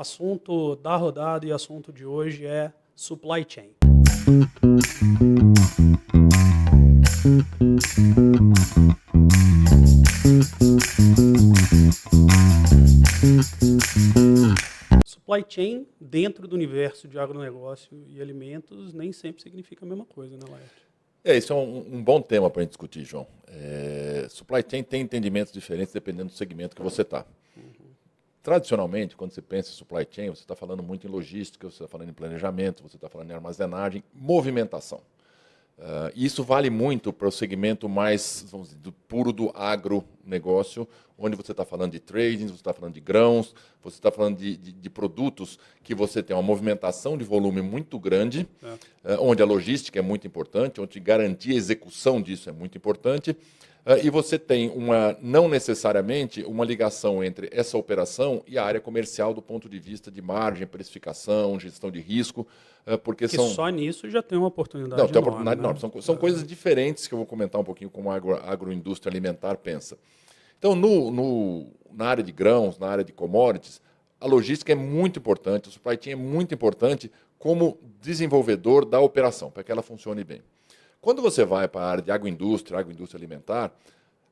Assunto da rodada e assunto de hoje é supply chain. Supply chain dentro do universo de agronegócio e alimentos nem sempre significa a mesma coisa, né, Laerte? Isso é um bom tema para a gente discutir, João. Supply chain tem entendimentos diferentes dependendo do segmento que você está. Tradicionalmente, quando você pensa em supply chain, você está falando muito em logística, você está falando em planejamento, você está falando em armazenagem, movimentação. E isso vale muito para o segmento mais, vamos dizer, puro do agronegócio, onde você está falando de trading, você está falando de grãos, você está falando de produtos que você tem uma movimentação de volume muito grande, onde a logística é muito importante, onde garantir a execução disso é muito importante. E você tem não necessariamente uma ligação entre essa operação e a área comercial do ponto de vista de margem, precificação, gestão de risco, porque Que só nisso já tem uma oportunidade não, tem uma enorme, oportunidade né? enorme. São coisas diferentes que eu vou comentar um pouquinho como a agroindústria alimentar pensa. Então, na área de grãos, na área de commodities, a logística é muito importante, o supply chain é muito importante como desenvolvedor da operação, para que ela funcione bem. Quando você vai para a área de agroindústria alimentar,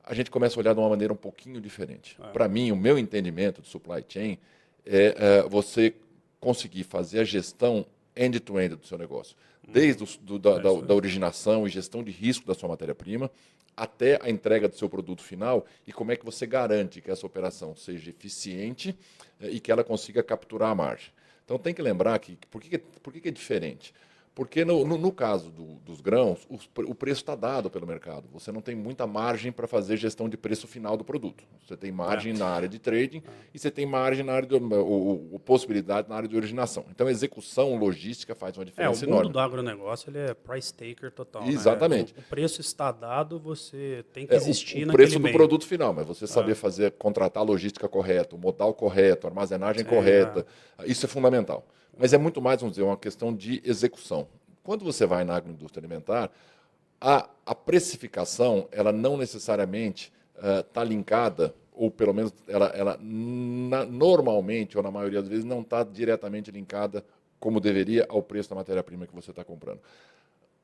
a gente começa a olhar de uma maneira um pouquinho diferente. Para mim, o meu entendimento de supply chain é você conseguir fazer a gestão end-to-end do seu negócio. Desde da originação e gestão de risco da sua matéria-prima, até a entrega do seu produto final e como é que você garante que essa operação seja eficiente e que ela consiga capturar a margem. Então tem que lembrar que por que é diferente? Porque no caso dos grãos, o preço está dado pelo mercado. Você não tem muita margem para fazer gestão de preço final do produto. Você tem margem na área de trading e você tem margem na área possibilidade na área de originação. Então, a execução logística faz uma diferença O mundo enorme. do agronegócio ele é price taker total, Exatamente. né? O preço está dado, você tem que existir O naquele preço do meio. produto final, mas você saber contratar a logística correta, o modal correto, a armazenagem correta, isso é fundamental. Mas é muito mais, vamos dizer, uma questão de execução. Quando você vai na agroindústria alimentar, a precificação, ela não necessariamente está linkada, ou pelo menos normalmente, ou na maioria das vezes, não está diretamente linkada, como deveria, ao preço da matéria-prima que você está comprando.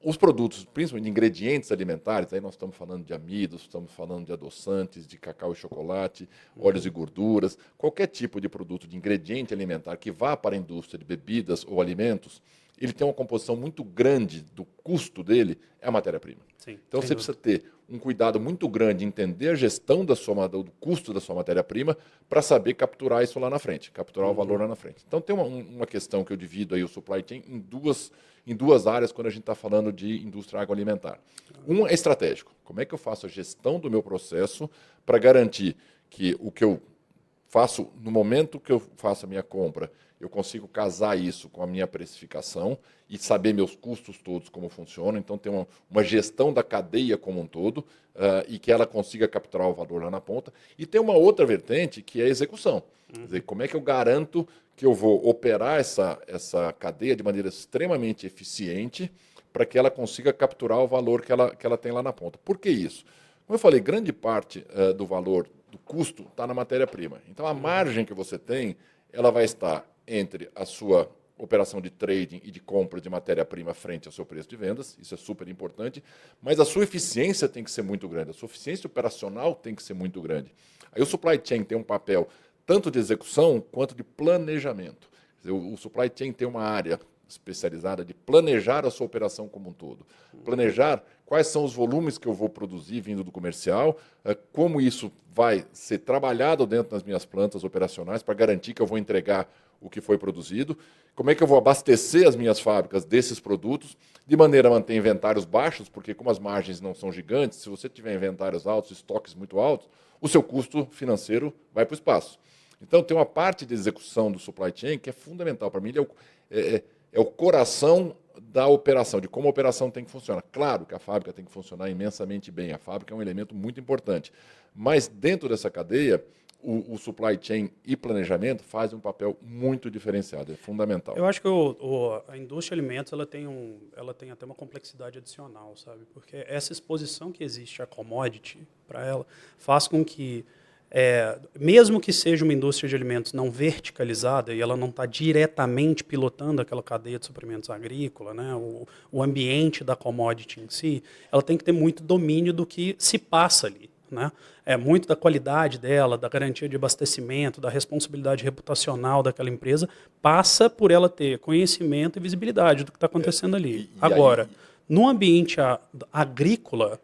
Os produtos, principalmente ingredientes alimentares, aí nós estamos falando de amidos, estamos falando de adoçantes, de cacau e chocolate, óleos e gorduras, qualquer tipo de produto de ingrediente alimentar que vá para a indústria de bebidas ou alimentos, ele tem uma composição muito grande do custo dele, é a matéria-prima. Então você precisa ter um cuidado muito grande em entender a gestão do custo da sua matéria-prima para saber capturar isso lá na frente, capturar o valor lá na frente. Então tem uma questão que eu divido aí o supply chain em duas áreas quando a gente está falando de indústria agroalimentar. Um é estratégico. Como é que eu faço a gestão do meu processo para garantir que o que eu faço no momento que eu faço a minha compra, eu consigo casar isso com a minha precificação e saber meus custos todos como funcionam. Então, ter uma gestão da cadeia como um todo e que ela consiga capturar o valor lá na ponta. E tem uma outra vertente que é a execução. Quer dizer, como é que eu garanto que eu vou operar essa cadeia de maneira extremamente eficiente para que ela consiga capturar o valor que ela tem lá na ponta. Por que isso? Como eu falei, grande parte do valor do custo está na matéria-prima. Então, a margem que você tem, ela vai estar entre a sua operação de trading e de compra de matéria-prima frente ao seu preço de vendas, isso é super importante, mas a sua eficiência tem que ser muito grande, a sua eficiência operacional tem que ser muito grande. Aí o supply chain tem um papel tanto de execução quanto de planejamento. Quer dizer, o supply chain tem uma área especializada de planejar a sua operação como um todo. Planejar quais são os volumes que eu vou produzir vindo do comercial, como isso vai ser trabalhado dentro das minhas plantas operacionais para garantir que eu vou entregar o que foi produzido, como é que eu vou abastecer as minhas fábricas desses produtos, de maneira a manter inventários baixos, porque como as margens não são gigantes, se você tiver inventários altos, estoques muito altos, o seu custo financeiro vai para o espaço. Então, tem uma parte de execução do supply chain que é fundamental. Para mim, ele é o coração da operação, de como a operação tem que funcionar. Claro que a fábrica tem que funcionar imensamente bem, a fábrica é um elemento muito importante, mas dentro dessa cadeia, o supply chain e planejamento fazem um papel muito diferenciado, é fundamental. Eu acho que a indústria de alimentos ela tem até uma complexidade adicional, sabe? Porque essa exposição que existe à commodity para ela faz com que mesmo que seja uma indústria de alimentos não verticalizada e ela não está diretamente pilotando aquela cadeia de suprimentos agrícola, né, o ambiente da commodity em si, ela tem que ter muito domínio do que se passa ali. Né? Muito da qualidade dela, da garantia de abastecimento, da responsabilidade reputacional daquela empresa, passa por ela ter conhecimento e visibilidade do que está acontecendo ali. Agora, no ambiente agrícola,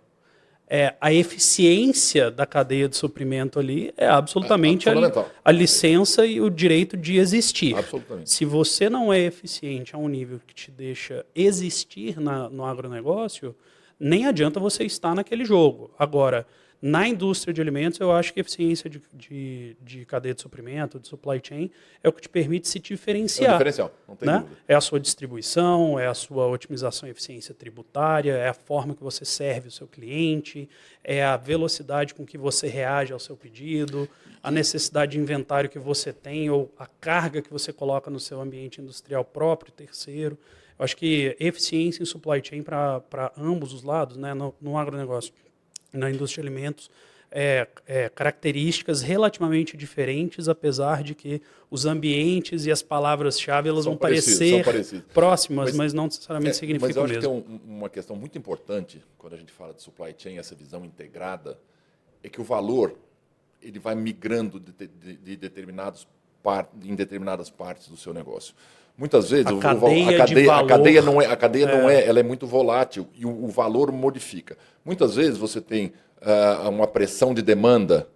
a eficiência da cadeia de suprimento ali é absolutamente a licença e o direito de existir. Absolutamente. Se você não é eficiente a um nível que te deixa existir no agronegócio, nem adianta você estar naquele jogo. Agora, na indústria de alimentos, eu acho que a eficiência de cadeia de suprimento, de supply chain, é o que te permite se diferenciar. É o diferencial, não tem dúvida. É a sua distribuição, é a sua otimização e eficiência tributária, é a forma que você serve o seu cliente, é a velocidade com que você reage ao seu pedido, a necessidade de inventário que você tem ou a carga que você coloca no seu ambiente industrial próprio, terceiro. Eu acho que eficiência em supply chain para ambos os lados, né, no agronegócio, na indústria de alimentos, características relativamente diferentes, apesar de que os ambientes e as palavras-chave elas vão parecer próximas, mas não necessariamente significam o mesmo. Mas eu acho que tem uma questão muito importante, quando a gente fala de supply chain, essa visão integrada, é que o valor ele vai migrando em determinadas partes do seu negócio. Muitas vezes a cadeia ela é muito volátil e o valor modifica. Muitas vezes você tem uma pressão de demanda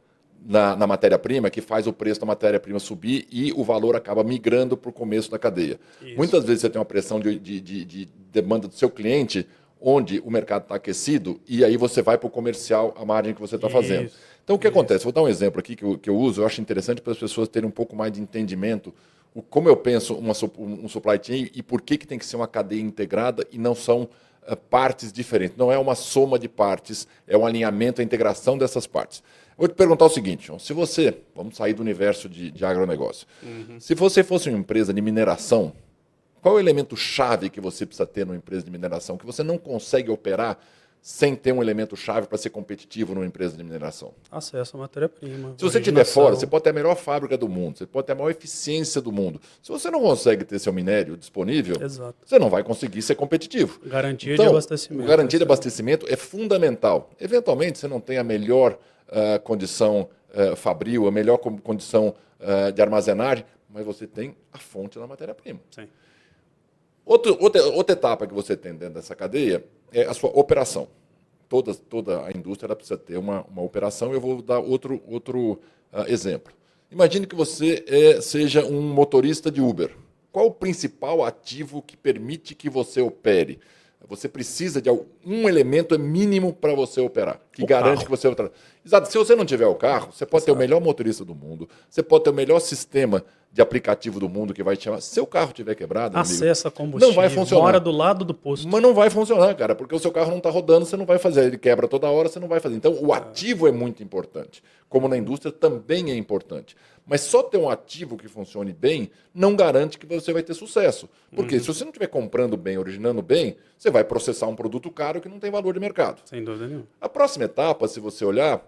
na matéria-prima que faz o preço da matéria-prima subir e o valor acaba migrando para o começo da cadeia. Isso. Muitas vezes você tem uma pressão de demanda do seu cliente onde o mercado está aquecido e aí você vai para o comercial a margem que você está fazendo. Então o que acontece? Vou dar um exemplo aqui que eu uso, eu acho interessante para as pessoas terem um pouco mais de entendimento como eu penso um supply chain e por que tem que ser uma cadeia integrada e não são partes diferentes. Não é uma soma de partes, é um alinhamento, a integração dessas partes. Vou te perguntar o seguinte, João, vamos sair do universo de agronegócio. Se você fosse uma empresa de mineração, qual é o elemento-chave que você precisa ter numa empresa de mineração que você não consegue operar sem ter um elemento-chave para ser competitivo numa empresa de mineração? Acesso à matéria-prima. Se você estiver fora, você pode ter a melhor fábrica do mundo, você pode ter a maior eficiência do mundo. Se você não consegue ter seu minério disponível, você não vai conseguir ser competitivo. Garantia de abastecimento. Garantia de abastecimento é fundamental. Eventualmente, você não tem a melhor condição fabril, a melhor condição de armazenagem, mas você tem a fonte da matéria-prima. Sim. Outra etapa que você tem dentro dessa cadeia é a sua operação. Toda a indústria ela precisa ter uma operação. Eu vou dar outro exemplo. Imagine que você seja um motorista de Uber. Qual o principal ativo que permite que você opere? Você precisa de um elemento mínimo para você operar, que garante que você opera. Exato. Se você não tiver o carro, você pode ter o melhor motorista do mundo, você pode ter o melhor sistema de aplicativo do mundo que vai te chamar. Se seu carro estiver quebrado, acesso a combustível, não vai funcionar. Mora do lado do posto. Mas não vai funcionar, cara, porque o seu carro não está rodando, você não vai fazer. Ele quebra toda hora, você não vai fazer. Então, o ativo é muito importante, como na indústria também é importante. Mas só ter um ativo que funcione bem não garante que você vai ter sucesso. Porque se você não estiver comprando bem, originando bem, você vai processar um produto caro que não tem valor de mercado. Sem dúvida nenhuma. A próxima etapa, se você olhar,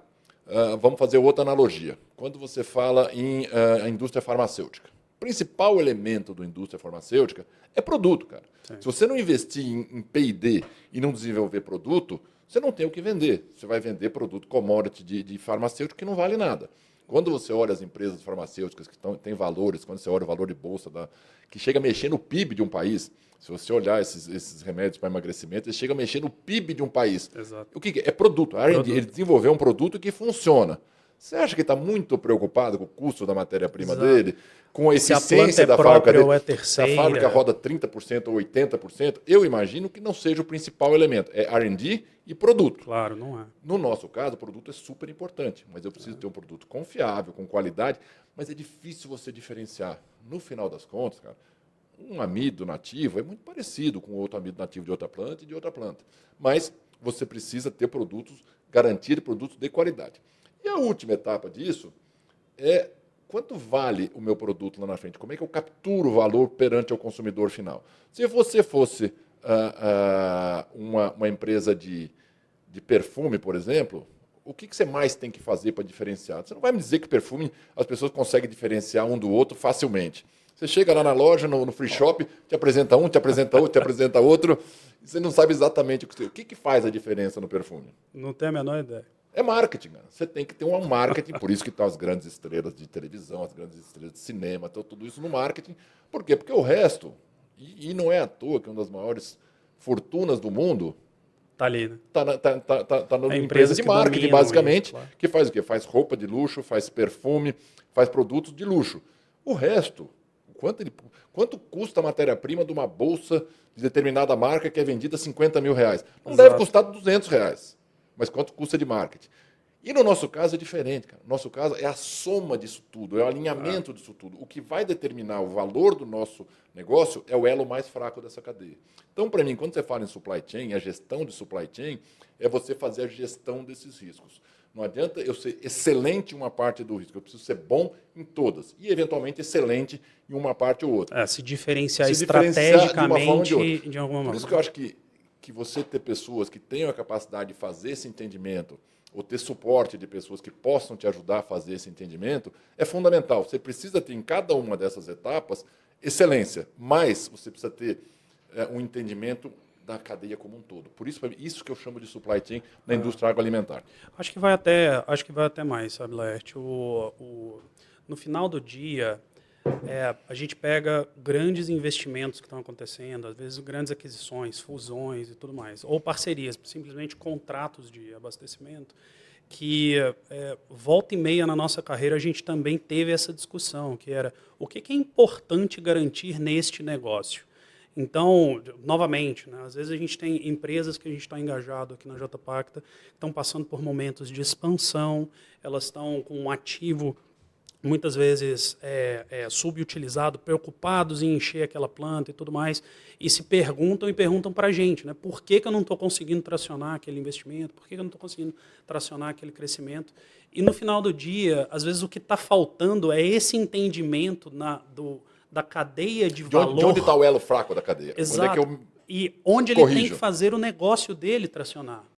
vamos fazer outra analogia. Quando você fala em indústria farmacêutica. O principal elemento da indústria farmacêutica é produto, cara. Sim. Se você não investir em P&D e não desenvolver produto, você não tem o que vender. Você vai vender produto commodity de farmacêutico que não vale nada. Quando você olha as empresas farmacêuticas que têm valores, quando você olha o valor de bolsa, que chega a mexer no PIB de um país, se você olhar esses remédios para emagrecimento, eles chegam a mexer no PIB de um país. Exato. O que é? É produto. Ele desenvolveu um produto que funciona. Você acha que está muito preocupado com o custo da matéria-prima dele? Com a eficiência da fábrica dele? Se a fábrica roda 30% ou 80%, eu imagino que não seja o principal elemento. É R&D e produto. Claro, não é. No nosso caso, o produto é super importante, mas eu preciso ter um produto confiável, com qualidade, mas é difícil você diferenciar. No final das contas, cara, um amido nativo é muito parecido com outro amido nativo de outra planta e de outra planta. Mas você precisa ter produtos, garantir produtos de qualidade. E a última etapa disso é quanto vale o meu produto lá na frente? Como é que eu capturo o valor perante o consumidor final? Se você fosse uma empresa de perfume, por exemplo, O que você mais tem que fazer para diferenciar? Você não vai me dizer que perfume as pessoas conseguem diferenciar um do outro facilmente. Você chega lá na loja, no free shop, te apresenta um, te apresenta outro, te apresenta outro, e você não sabe exatamente o que faz a diferença no perfume. Não tenho a menor ideia. É marketing, cara. Você tem que ter um marketing, por isso que estão as grandes estrelas de televisão, as grandes estrelas de cinema, tudo isso no marketing. Por quê? Porque o resto, e não é à toa que uma das maiores fortunas do mundo Tá ali, né? está numa É empresa de que marketing, dominam basicamente, isso, claro. que faz o quê? Faz roupa de luxo, faz perfume, faz produtos de luxo. O resto, quanto custa a matéria-prima de uma bolsa de determinada marca que é vendida a 50 mil reais? Não Exato. deve custar 200 reais. Mas quanto custa de marketing? E no nosso caso é diferente, cara. No nosso caso é a soma disso tudo, é o alinhamento disso tudo. O que vai determinar o valor do nosso negócio é o elo mais fraco dessa cadeia. Então, para mim, quando você fala em supply chain, a gestão de supply chain é você fazer a gestão desses riscos. Não adianta eu ser excelente em uma parte do risco, eu preciso ser bom em todas. E, eventualmente, excelente em uma parte ou outra. Se diferenciar Se diferenciar de uma forma ou estrategicamente de outra. de alguma Por maneira. isso que eu acho que você ter pessoas que tenham a capacidade de fazer esse entendimento, ou ter suporte de pessoas que possam te ajudar a fazer esse entendimento, é fundamental. Você precisa ter em cada uma dessas etapas excelência, mas você precisa ter um entendimento da cadeia como um todo. Por isso, isso que eu chamo de supply chain na indústria agroalimentar. Acho que vai até mais, sabe, Laerte? No final do dia, a gente pega grandes investimentos que estão acontecendo, às vezes grandes aquisições, fusões e tudo mais, ou parcerias, simplesmente contratos de abastecimento, que volta e meia na nossa carreira a gente também teve essa discussão, que era o que é importante garantir neste negócio. Então, novamente, né, às vezes a gente tem empresas que a gente está engajado aqui na Jotapacta, que estão passando por momentos de expansão, elas estão com um ativo muitas vezes subutilizado, preocupados em encher aquela planta e tudo mais, e se perguntam para a gente, né, por que eu não estou conseguindo tracionar aquele investimento, por que eu não estou conseguindo tracionar aquele crescimento. E no final do dia, às vezes o que está faltando é esse entendimento da cadeia de valor. De onde está o elo fraco da cadeia? Exato. Onde é que eu e onde ele tem que fazer o negócio dele tracionar.